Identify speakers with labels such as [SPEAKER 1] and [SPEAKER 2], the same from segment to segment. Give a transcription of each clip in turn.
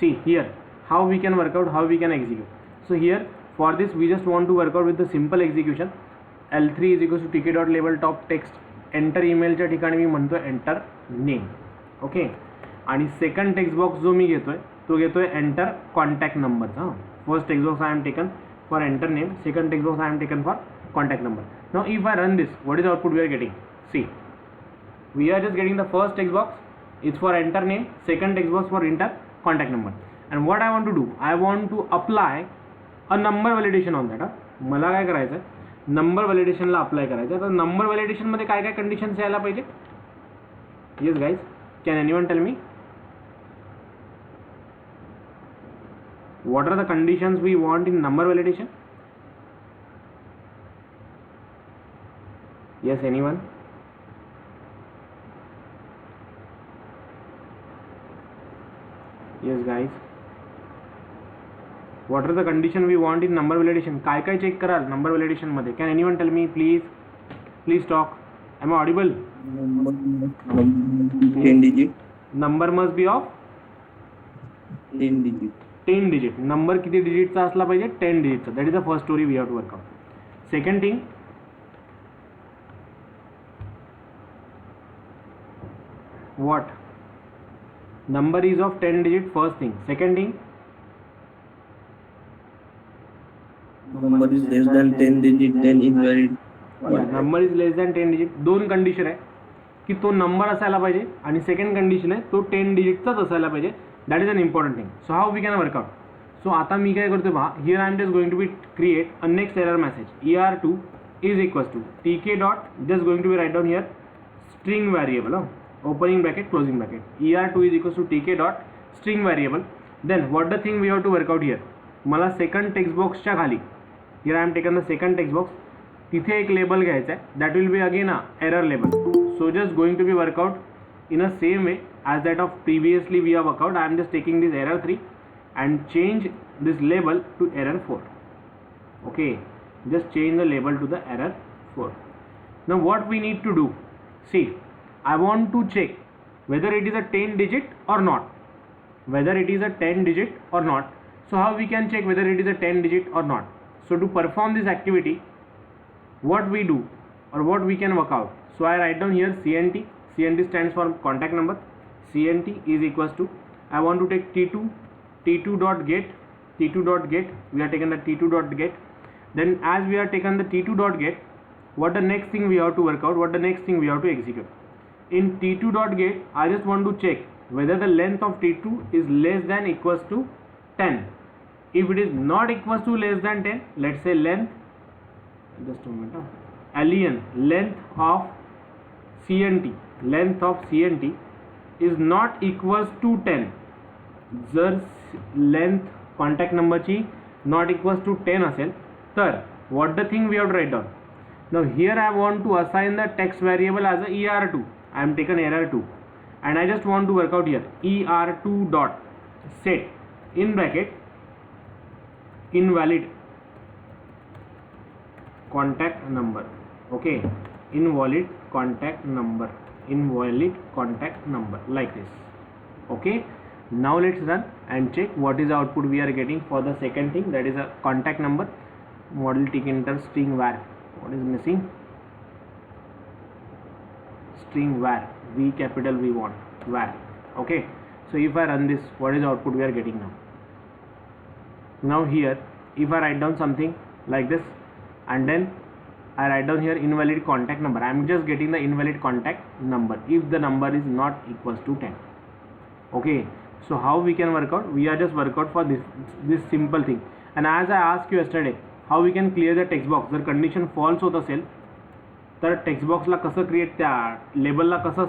[SPEAKER 1] see here how we can work out, how we can execute. So here for this we just want to work out with the simple execution. L3 is equals to tk.label top text, enter ईमेलच्या ठिकाणी मी म्हणतो enter name. Okay, आणि second text box जो मी घेतोय तो घेतोय एंटर कॉन्टॅक्ट नंबरचा. हां, first text box I am taken for enter name, second text box I am taken for contact number. Now if I run this, what is the output we are getting? See, we are just getting the first text box, it's for enter name, second text box for enter contact number. And what I want to do, I want to apply a number validation on that. मला काय करायचं आहे, number व्हॅलिडेशनला apply करायचं आहे. तर number व्हॅलिडेशनमध्ये काय काय conditions यायला पाहिजे? Yes guys, can anyone tell me what are the conditions we want in number validation? Yes, anyone? Yes guys, what are the condition we want in number validation? काय काय check कराल number validation मध्ये? Can anyone tell me please talk. Am I audible? Number must be of 10 digit. Number किती डिजिटचा असला पाहिजे? 10 डिजिटचा. That is the first story we have to work out. Second thing, what number is of 10 digit, first thing. Second thing,
[SPEAKER 2] number is less than 10 digit, then invalid.
[SPEAKER 1] number is less than 10 digit. दोन condition आहे की तो number असायला पाहिजे आणि second condition आहे तो 10 डिजिटचाच असायला पाहिजे. That is an important thing. So how we can work out? So आता मी काय करतो पहा, here I am just going to be create a next error message. ER2 is equals to TK dot, just going to be write down here string variable, opening bracket closing bracket. ER2 is equals to TK dot string variable. Then what the thing we have to work out here, मला second text बॉक्सच्या खाली, here I am taken the second text box, तिथे एक label घ्यायचा आहे. That will be again a error label. So just going to be worked out in a same way as that of previously we have worked out. I am just taking this error 3 and change this label to error 4. Okay, just change the label to the error 4. Now what we need to do, see, I want to check whether it is a 10 digit or not. Whether it is a 10 digit or not. So how we can check whether it is a 10 digit or not? So to perform this activity, what we do or what we can work out. So I write down here CNT. CNT stands for contact number. CNT is equals to, I want to take T2 dot get. T2 dot get. We are taking the T2 dot get. Then as we are taken the T2 dot get, what the next thing we have to work out? What the next thing we have to execute? In T2 dot get, I just want to check whether the length of T2 is less than equals to 10. If it is not equals to less than 10, let's say length, just a minute, len, length of CNT is not equals to 10. जर length contact नंबरची not equals to 10 असेल तर what the thing we have to write down. Now here I want to assign the text variable as a ER2. I am taken error 2 and I just want to work out here ER2 dot set in bracket invalid contact number. Okay, invalid contact number, like this. Okay, now let's run and check what is the output we are getting for the second thing, that is a contact number. Model tick enter string var. What is missing? String var, V capital we want var. Okay, so if I run this, what is the output we are getting now? Now here if I write down something like this and then I write down here invalid contact number, I am just getting the invalid contact number if the number is not equals to 10. Okay, so how we can work out? We are just work out for this simple thing. And as I asked you yesterday, how we can clear the text box? जर condition false होत असेल तर text बॉक्सला कसं create, त्या लेबलला कसं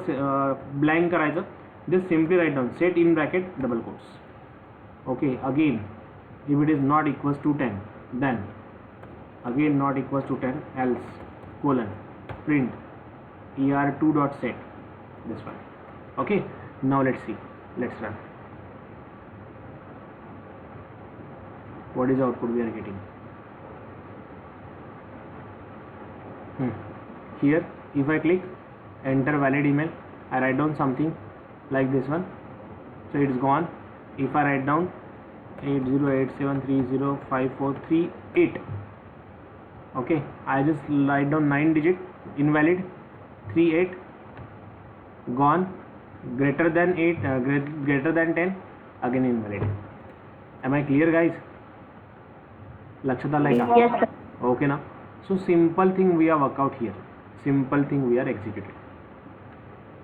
[SPEAKER 1] blank करायचं? Just simply write down set in bracket double quotes. Okay, again if it is not equals to 10, then again not equals to 10, else colon print ER2 dot set, this one. Okay, now let's see, let's run. What is the output we are getting? Here if I click enter valid email, I write down something like this one, so it's gone. If I write down 8087305438, okay, I just write down 9 digit, invalid, 38, gone, greater than 8, greater than 10, again invalid. Am I clear, guys? लक्षात आलंय का?
[SPEAKER 3] Yes, sir.
[SPEAKER 1] Okay ना? So simple thing we have work out here. Simple thing we are executing.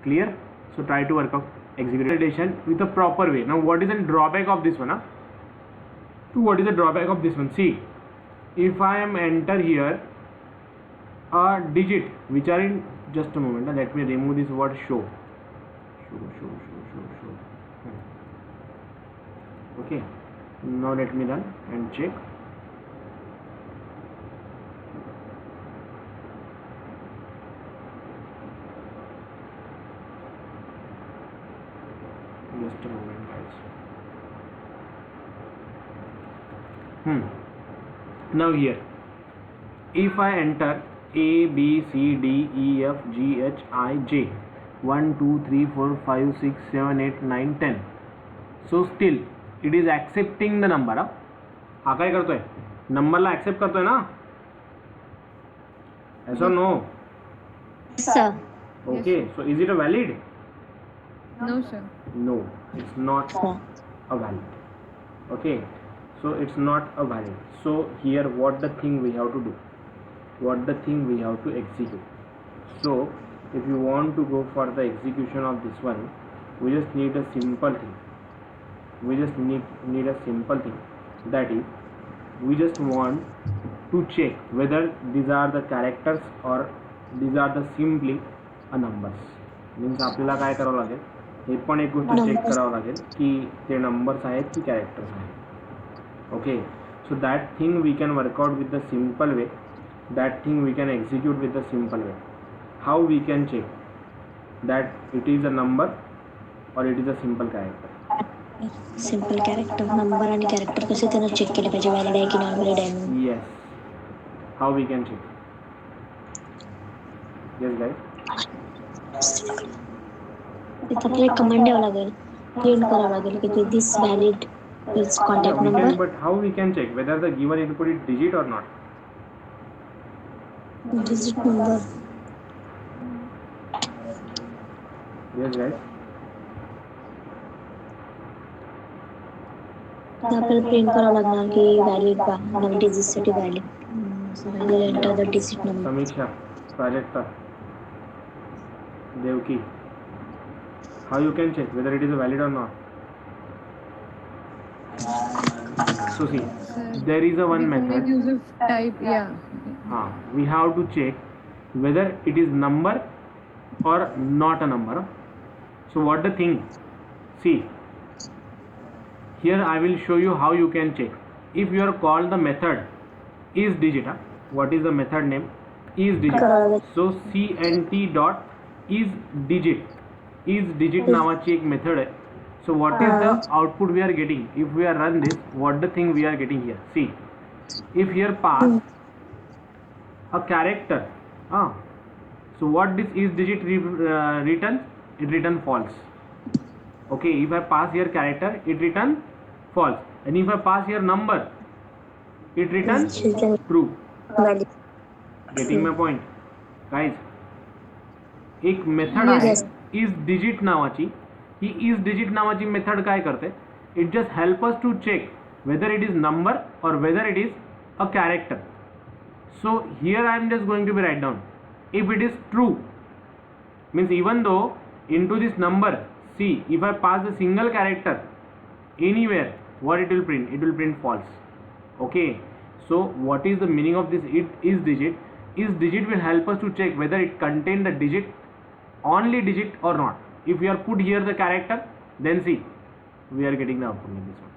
[SPEAKER 1] Clear? So try to work out execution with a proper way. Now what is the drawback of this one? Huh? So what is the drawback of this one? See, if I am enter here a digit which are in, just a moment, let me remove this word show. Show. Okay, now let me run and check. Just a moment, guys. Now here, if I enter A, B, C, D, E, F, G, H, I, J, 1, 2, 3, 4, 5, 6, 7, 8, 9, 10. So still it is accepting the number. हा काय करतोय? नंबरला accept करतोय ना? Yes or no?
[SPEAKER 3] Sir.
[SPEAKER 1] Okay, so is it a valid?
[SPEAKER 4] No, sir.
[SPEAKER 1] No, it's not
[SPEAKER 3] Sir.
[SPEAKER 1] a valid. Okay, so it's not a valid. So here what the thing we have to do, what the thing we have to execute. So if you want to go for the execution of this one, we just need a simple thing. We just need a simple thing, that is, we just want to check whether these are the characters or these are the simply a numbers. Means आपल्याला काय करावं लागेल, हे पण एक गोष्ट check
[SPEAKER 3] Numbers.
[SPEAKER 1] करावं लागेल की ते नंबर्स आहेत की कॅरेक्टर्स आहेत. Okay, so that thing we can work out with the simple way, that thing we can execute with the simple way. How we can check that it is a number or it is a simple character?
[SPEAKER 3] Simple character, number आणि character कसे त्यांना check केले पाहिजे, valid आहे की non valid आहे म्हणून.
[SPEAKER 1] Yes, how we can check? Yes, guys.
[SPEAKER 3] तिथं आपल्याला कमांड द्यावं लागेल, प्रिंट करावं लागेल की this valid is
[SPEAKER 1] Yeah,
[SPEAKER 3] contact
[SPEAKER 1] we can,
[SPEAKER 3] number,
[SPEAKER 1] but how we can check whether the given input is digit or not?
[SPEAKER 3] Digit number.
[SPEAKER 1] Yes, guys.
[SPEAKER 3] आपल्याला print करावं लागणार की व्हॅलिड का, नवीन डिजिटसाठी व्हॅलिड. Enter the digit number.
[SPEAKER 1] Samiksha, Prajakta, Devki, how you can check whether it is a valid or not? So see,
[SPEAKER 4] Sir,
[SPEAKER 1] there is a one
[SPEAKER 4] we can
[SPEAKER 1] method.
[SPEAKER 4] make use of type. Yeah.
[SPEAKER 1] We have to check whether it is number or not a number. So what the thing? See, here I will show you how you can check. If you are called the method is digit, what is the method name? Is digit. So cnt dot is digit नावाची एक method आहे. So what is the output we are getting? If we are run this, what the thing we are getting here? See, if here pass a character, so what this is digit return? It return false. Okay, if I pass here character, it return false, and if I pass here number, it return true. Getting my point, guys? एक method आहे
[SPEAKER 3] Yes.
[SPEAKER 1] Is digit नावाची. ही is digit नावाची method काय करते? It just help us to check whether it is number और whether it is a character. So here I am just going to be write down. If it is true means even though into this number, see, if I pass the single character anywhere, what it will print? It will print false. Okay, so what is the meaning of this it is digit? Is digit will help us to check whether it contain the digit, only digit or not. If we are put here the character, then see, we are getting the output in this one.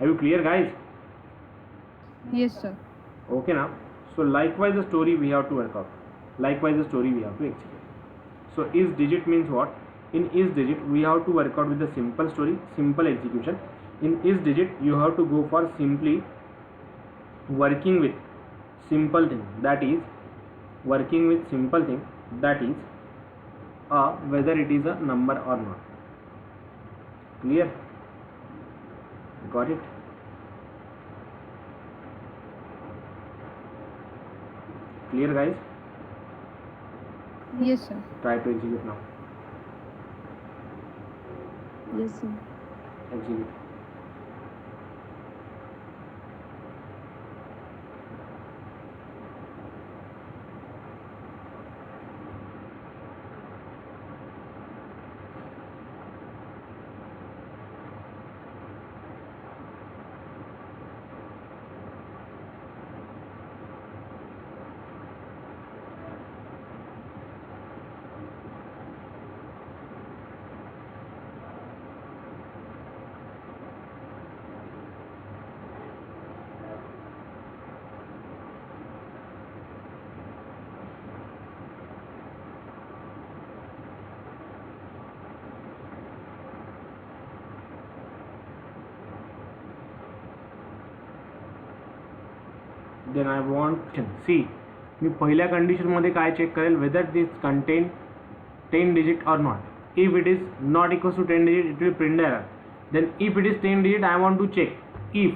[SPEAKER 1] Are you clear, guys?
[SPEAKER 4] Yes, sir.
[SPEAKER 1] Okay now, so likewise the story we have to work out. Likewise the story we have to execute. So is digit means what? In is digit we have to work out with the simple story, simple execution. In is digit you have to go for simply working with simple thing, that is working with simple thing, that is whether it is a number or not. Clear? Got it? Clear, guys?
[SPEAKER 4] Yes, sir.
[SPEAKER 1] Try to execute now.
[SPEAKER 4] Yes, sir.
[SPEAKER 1] Execute. Then I want, see, मी पहिल्या condition मध्ये काय check करेल, whether this contain 10 digit or not. If it is not equals to 10 digit, it will print the error. Then if it is 10 digit, I want to check if,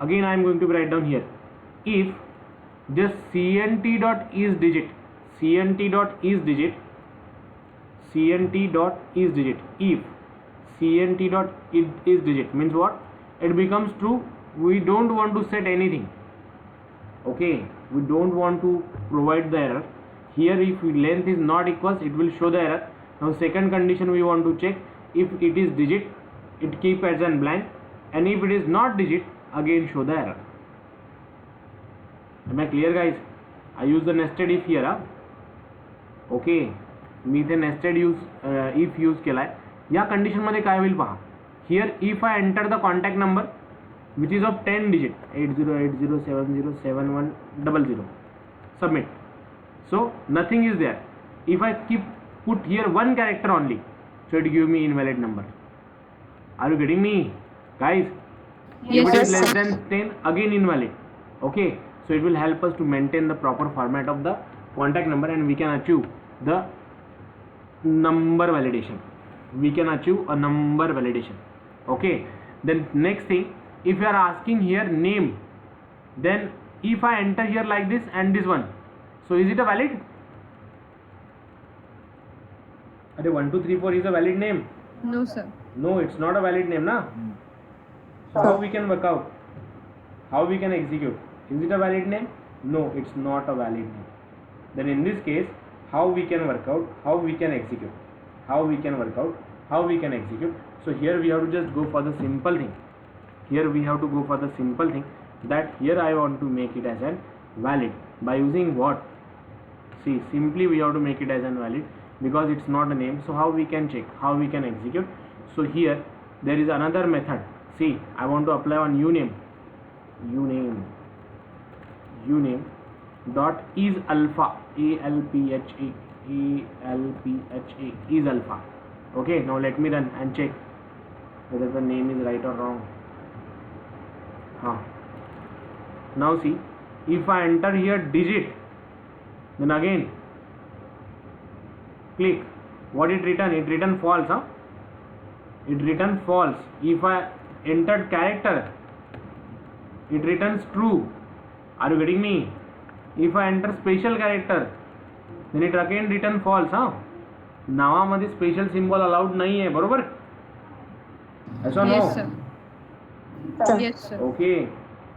[SPEAKER 1] again I am going to write down here, if just cnt dot is digit, cnt dot is digit, cnt dot is digit, if cnt dot is digit means what, it becomes true. We don't want to set anything. Okay, we don't want to provide the error here. If length is not equals, it will show the error. Now second condition we want to check, if it is digit, it keep as an blank, and if it is not digit, again show the error. Am I clear, guys? I use the nested if here. Okay, मी इथे nested if use केलाय. या condition मध्ये काय होईल पहा. Here if I enter the contact number which is of 10 digit, 8080707100, submit. So nothing is there. If I put here one character only, so it give me invalid number. Are you getting me, guys?
[SPEAKER 4] Yes,
[SPEAKER 1] If it is
[SPEAKER 3] sir.
[SPEAKER 1] less than 10, again invalid. Okay, so it will help us to maintain the proper format of the contact number, and we can achieve the number validation. We can achieve a number validation. Okay, then next thing, if you are asking here name, then if I enter here like this and this one, so is it a valid? 1 2 3 4 is a valid name?
[SPEAKER 4] No, sir.
[SPEAKER 1] No, it's not a valid name, na? So how we can work out? How we can execute? Is it a valid name? No, it's not a valid name. Then in this case, how we can work out? How we can execute? How we can work out? How we can execute? So here we have to just go for the simple thing. Here we have to go for the simple thing, that here I want to make it as an valid by using what? See, simply we have to make it as an valid because it's not a name. So how we can check? How we can execute? So here there is another method. See, I want to apply on uname dot is alpha, alpha is alpha. Okay, now let me run and check whether the name is right or wrong. Now see, if I enter here digit, then again click, what it return? It return false. It return false. If I entered character, it returns true. Are you getting me? If I enter special character, then it again return false. नावामध्ये special symbol allowed नाही आहे, बरोबर? ऐसा नो?
[SPEAKER 4] Yes, sir.
[SPEAKER 3] Sir.
[SPEAKER 4] Yes, sir.
[SPEAKER 1] Okay,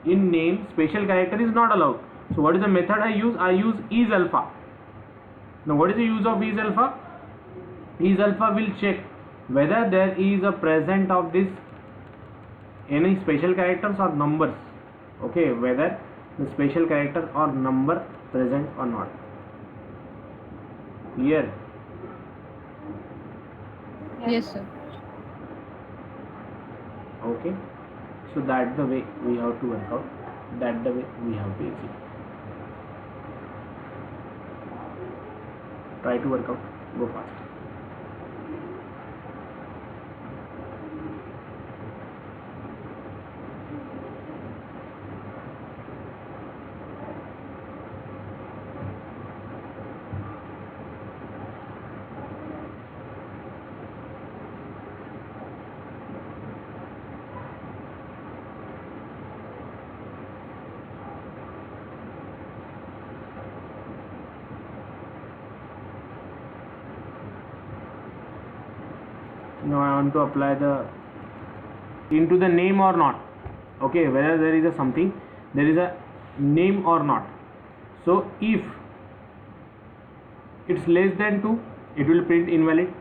[SPEAKER 1] in name special character is not allowed. So what is the method I use? I use is alpha. Now what is the use of is alpha? Is alpha will check whether there is a present of this any special characters or numbers. Okay, whether the special character or number present or not. Clear?
[SPEAKER 4] Yes, sir.
[SPEAKER 1] Okay, so that's the way we have to work out. That's the way we have to execute. Try to work out. Go fast. Now I want to apply the into the name or not. Okay, whether there is a something, there is a name or not. So if it's less than 2, it will print invalid.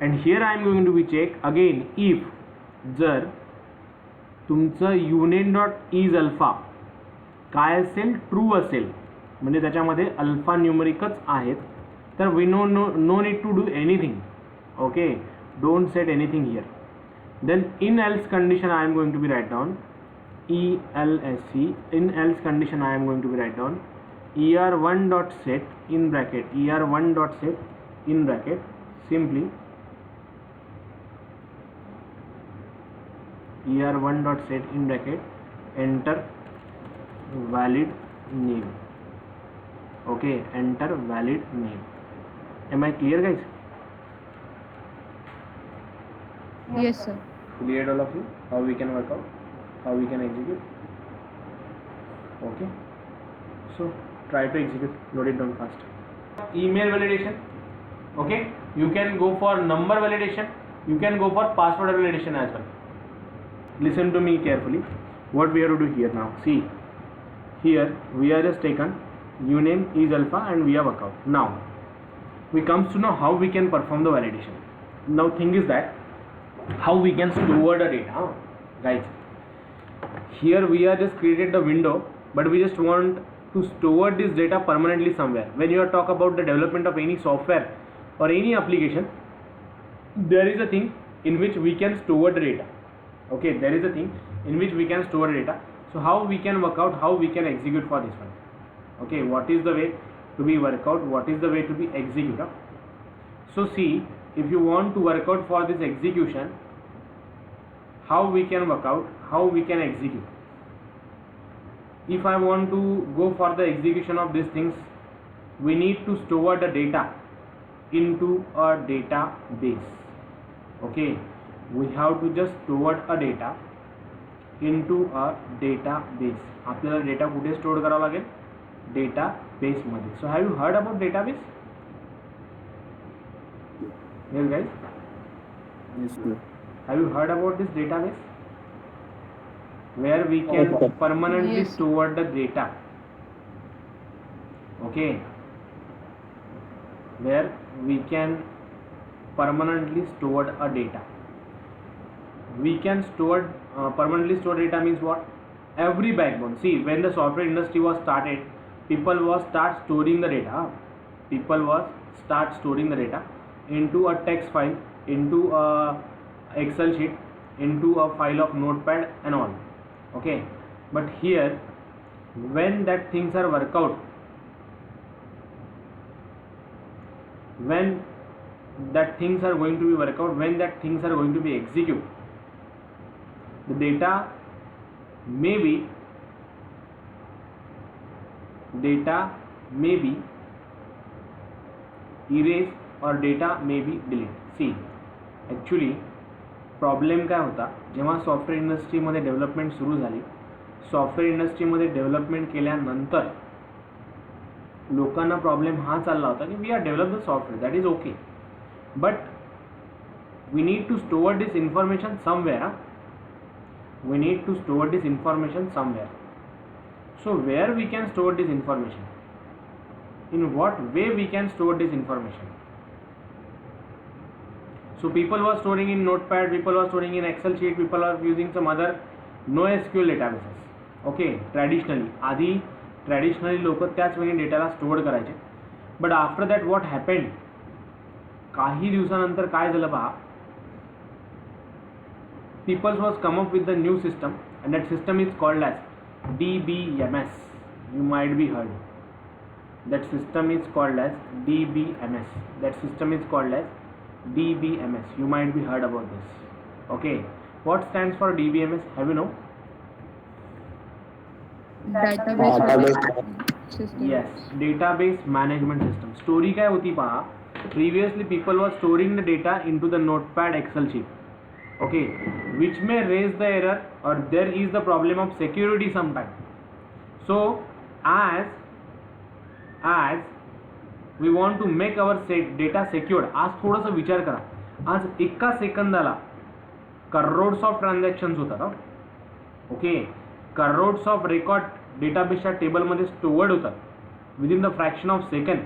[SPEAKER 1] And here I am going to be check again if जर तुमचं unit dot is alpha काय असेल, true असेल, म्हणजे त्याच्यामध्ये alpha न्यूमरिकच आहेत, तर we no need to do anything. Okay, don't set anything here. Then in else condition I am going to be write down ELSC. in else condition I am going to be write down ER1 dot set in bracket, ER1 dot set in bracket, simply ER1 dot set in bracket, enter valid name. Okay, enter valid name. Am I clear, guys?
[SPEAKER 4] Yes, sir.
[SPEAKER 1] Cleared all of you how we can work out, how we can execute? Okay, so try to execute, note it down fast. Email validation. Okay, you can go for number validation, you can go for password validation as well. Listen to me carefully what we have to do here. Now see, here we are just taken uname is alpha and we have workout. Now we comes to know how we can perform the validation. Now thing is that how we can store the data, guys. Here we are just created the window, but we just want to store this data permanently somewhere. When you are talk about the development of any software or any application, there is a thing in which we can store the data. Okay, there is a thing in which we can store data. So how we can work out, how we can execute for this one? Okay, what is the way to be work out, what is the way to be execute? So see, if you want to work out for this execution, how we can work out, how we can execute. If I want to go for the execution of these things, we need to store the data into a database. Okay, we have to just store a data into a database. आपल्याला data कुठे store करावा लागेल? Database मध्ये. So have you heard about database? Yes, guys.
[SPEAKER 2] Yes, sir.
[SPEAKER 1] Have you heard about this database? Where we can permanently
[SPEAKER 4] Yes.
[SPEAKER 1] store the data. Okay. Where we can permanently store a data. We can store permanently store data means what? Every backbone. See, when the software industry was started, people was start storing the data. People was start storing the data into a text file, into a Excel sheet, into a file of Notepad and all. Okay, but here when that things are work out, when that things are going to be work out, when that things are going to be execute, the data may be erased or data may be deleted. See, actually problem काय होता, जेव्हा software इंडस्ट्रीमध्ये development सुरू झाली, software इंडस्ट्रीमध्ये development केल्यानंतर लोकांना problem हा चालला होता की we are develop the software, that is okay, but we need to store this information somewhere. We need to store this information somewhere. So where we can store this information? In what way we can store this information? So people were storing in Notepad, people were storing in Excel sheet, people are using some other NoSQL databases. Okay, traditionally traditionally लोक त्याच वेळी डेटाला store करायचे. But after that what happened, काही दिवसानंतर काय झालं पहा, people was come up with the new system and that system is called as DBMS. You might be heard. That system is called as DBMS. That system is called as DBMS. You might be heard about this. Okay, what stands for DBMS? Have you know?
[SPEAKER 4] Database management system.
[SPEAKER 1] Yes, database management system. Story काय होती पहा, previously people were storing the data into the Notepad Excel sheet. Okay, which may raise the error or there is the problem of security sometimes. So as we want to make our data secured, आज थोडासा विचार करा, आज एका सेकंदाला crores of transactions होतात. Okay, crores of record डेटाबेसच्या टेबलमध्ये स्टोअर्ड होतात within the fraction of second.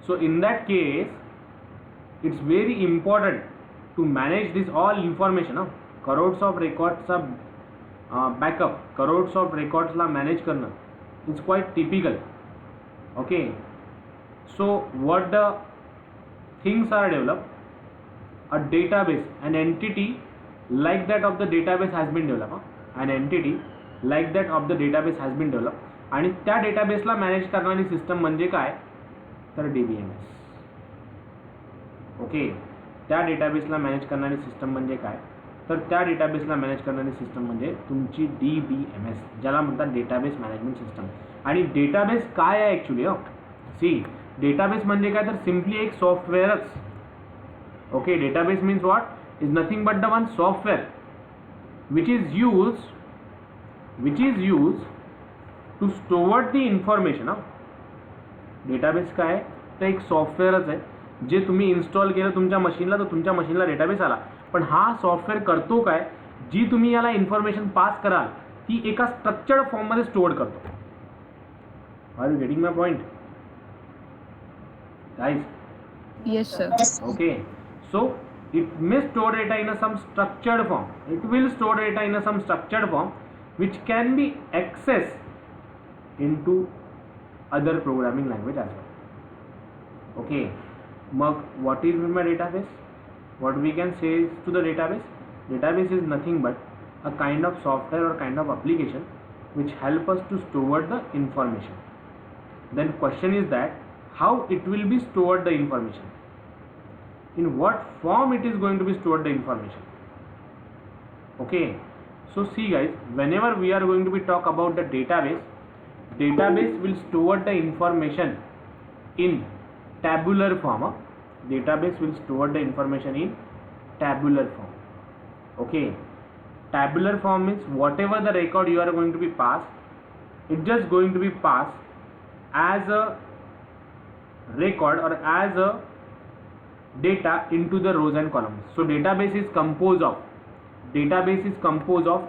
[SPEAKER 1] So in that case it's very important to manage this all information. Crores of रेकॉर्ड्सचा बॅकअप, करोड्स ऑफ रेकॉर्ड्सला मॅनेज करणं it's quite typical. Okay, so what the things are developed, a database, an entity like that of the database has been developed. An entity like that of the database has been developed. आणि त्या डेटाबेसला manage करणारी system म्हणजे काय तर DBMS. Okay, त्या डेटाबेसला manage करणारी system म्हणजे काय तर त्या डेटाबेसला मॅनेज करणारी सिस्टम म्हणजे तुमची DBMS, ज्याला म्हणतात डेटाबेस मॅनेजमेंट सिस्टम. आणि डेटाबेस काय आहे ॲक्च्युली? सी, डेटाबेस म्हणजे काय तर सिम्पली एक सॉफ्टवेअरच. Okay, database means what is nothing but the one software which is use to store the information. Database काय आहे तर एक सॉफ्टवेअरच आहे जे तुम्ही इन्स्टॉल केलं तुमच्या मशीनला तर तुमच्या मशीनला डेटाबेस आला. पण हा सॉफ्टवेअर करतो काय, जी तुम्ही याला इन्फॉर्मेशन पास कराल ती एका स्ट्रक्चर्ड फॉर्ममध्ये स्टोअर करतो. Are you getting my point guys?
[SPEAKER 4] Yes, sir.
[SPEAKER 1] Okay, so it may store data in some structured form. It will store data in some structured form which can be accessed into other programming language as well. Okay, mug what is meant by database? What we can say to the database? Database is nothing but a kind of software or kind of application which help us to store the information. Then question is that how it will be stored the information, in what form it is going to be stored the information. Okay, so see guys, whenever we are going to be talk about the database will store the information in tabular form. Database will store the information in tabular form. Okay, tabular form means whatever the record you are going to be passed, it's just going to be passed as a record or as a data into the rows and columns. So database is composed of tables. Database is composed of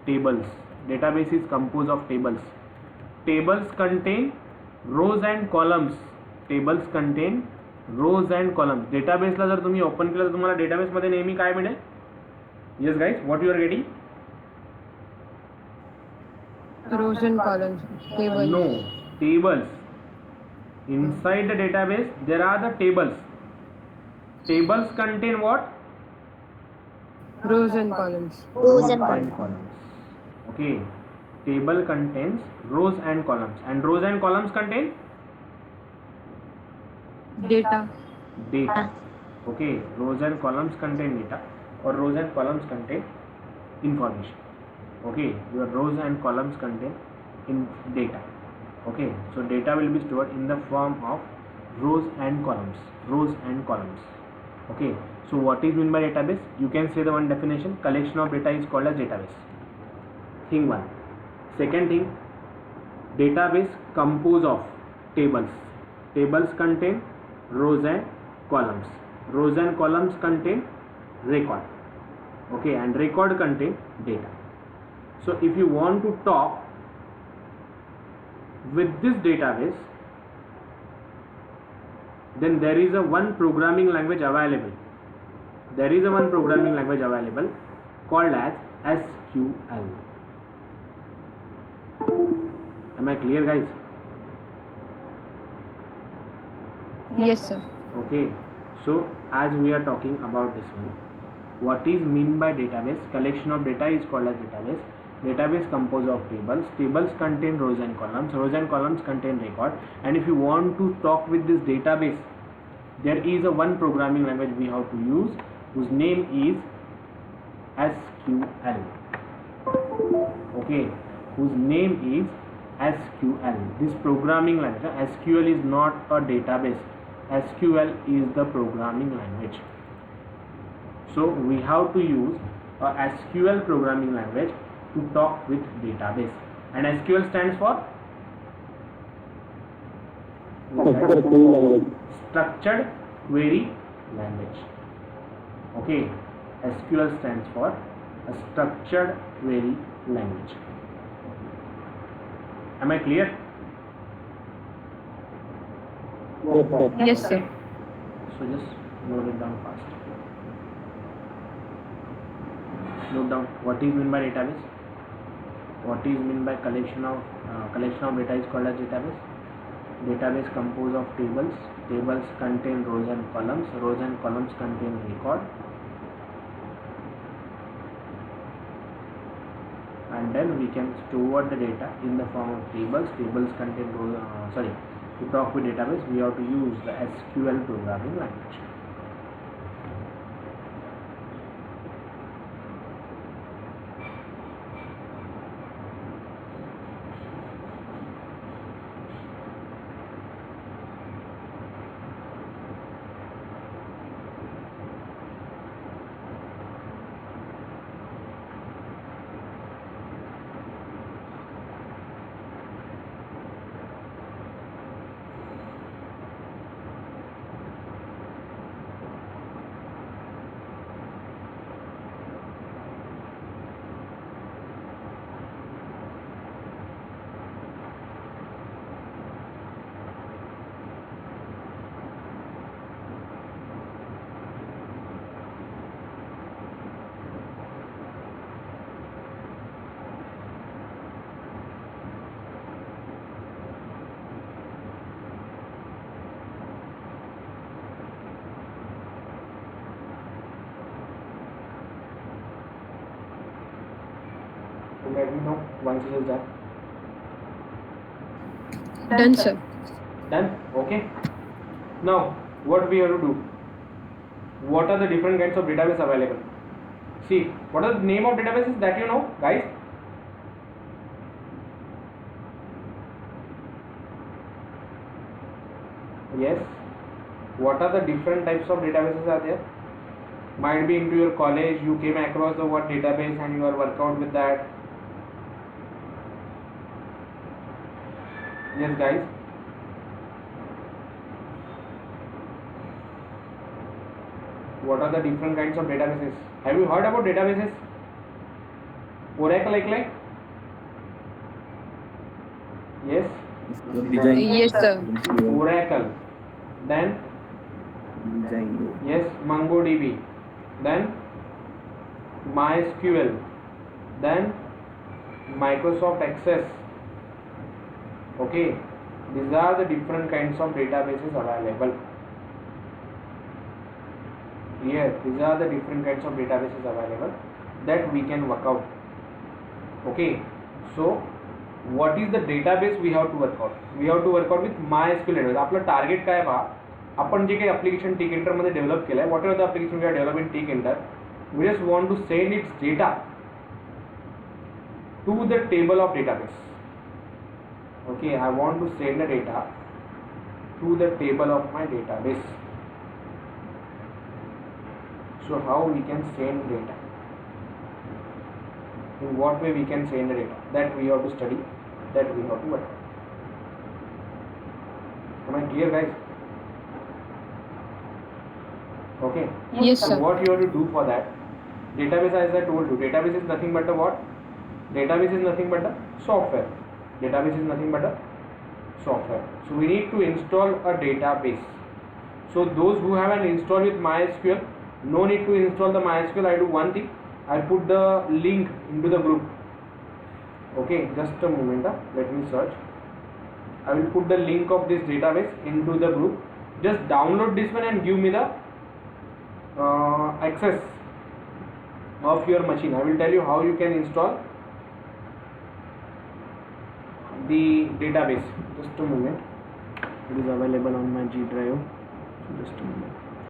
[SPEAKER 1] tables. Database is composed of tables. Tables contain rows and columns. Tables contain rows and columns. Database ला जर तुम्ही open केलं तर तुम्हाला database मध्ये नेहमी काय मिळेल? Yes guys, what you are getting?
[SPEAKER 4] Rows and columns. Tables.
[SPEAKER 1] No, tables. Inside the database there are the tables. Tables contain what?
[SPEAKER 4] Rows and columns.
[SPEAKER 3] Rows and columns.
[SPEAKER 1] Okay, table contains rows and columns, and rows and columns contain
[SPEAKER 4] Data.
[SPEAKER 1] Okay, rows and columns contain data, or rows and columns contain information. Okay, your rows and columns contain in data. Okay, so data will be stored in the form of rows and columns. Okay, so what is meant by database? You can say the one definition: collection of data is called as database. Thing one. Second thing, database composed of tables. Tables contain rows and columns. Rows and columns contain record. Okay, and record contain data. So if you want to talk with this database, then there is a one programming language available. Called as SQL. Am I clear guys?
[SPEAKER 4] Yes, sir.
[SPEAKER 1] Okay, so as we are talking about this one, what is mean by database? Collection of data is called as database. Database composed of tables. Tables contain rows and columns. Rows and columns contain record. And if you want to talk with this database, there is a one programming language we have to use, whose name is SQL. Okay, whose name is SQL. This programming language, SQL is not a database. SQL is the programming language. So we have to use a SQL programming language to talk with database. And SQL stands for Structured query language. Okay, SQL stands for a structured query language. Am I clear?
[SPEAKER 4] Yes, sir.
[SPEAKER 1] So just note it down fast. Note down what is meant by database. What is meant by collection of data is called as database. Database composed of tables. Tables contain rows and columns. Rows and columns contain record. And then we can store the data in the form of tables. Tables contain rows. To talk with database, we have to use the SQL programming language. Let me know once it is done.
[SPEAKER 4] Done, sir.
[SPEAKER 1] Done? Okay. Now, what we have to do? What are the different kinds of database available? See, what are the name of databases that you know, guys? Yes. What are the different types of databases are there? Might be into your college you came across the word database and you are work out with that. Yes, guys. What are the different kinds of databases? Have you heard about databases? Oracle like? Yes.
[SPEAKER 4] Yes, sir.
[SPEAKER 1] Oracle. Then yes, MongoDB. Then MySQL. Then Microsoft Access. Okay, these are the different kinds of databases available. Here, these are the different kinds of databases available that we can work out. Okay, so what is the database we have to work out? We have to work out with MySQL database. आपलं target काय बा? आपण जे काही application Tkinter मध्ये develop केलंय, whatever the application we are developing Tkinter, we just want to send its data to the table of database. Okay, I want to send the data to the table of my database. So how we can send data? In what way we can send the data? That we have to study, that we have to work. Am I clear, guys? Okay.
[SPEAKER 4] Yes,
[SPEAKER 1] So
[SPEAKER 4] sir.
[SPEAKER 1] what you have to do for that? Database, as I told you, database is nothing but a what? Database is nothing but a software. Database is nothing but a software. So we need to install a database. So those who have an install with MySQL, no need to install the MySQL. I do one thing, I put the link into the group. Okay, just a moment, let me search. I will put the link of this database into the group. Just download this one and give me the access of your machine. I will tell you how you can install the database. Just a moment. It is available on my G drive. So just a moment.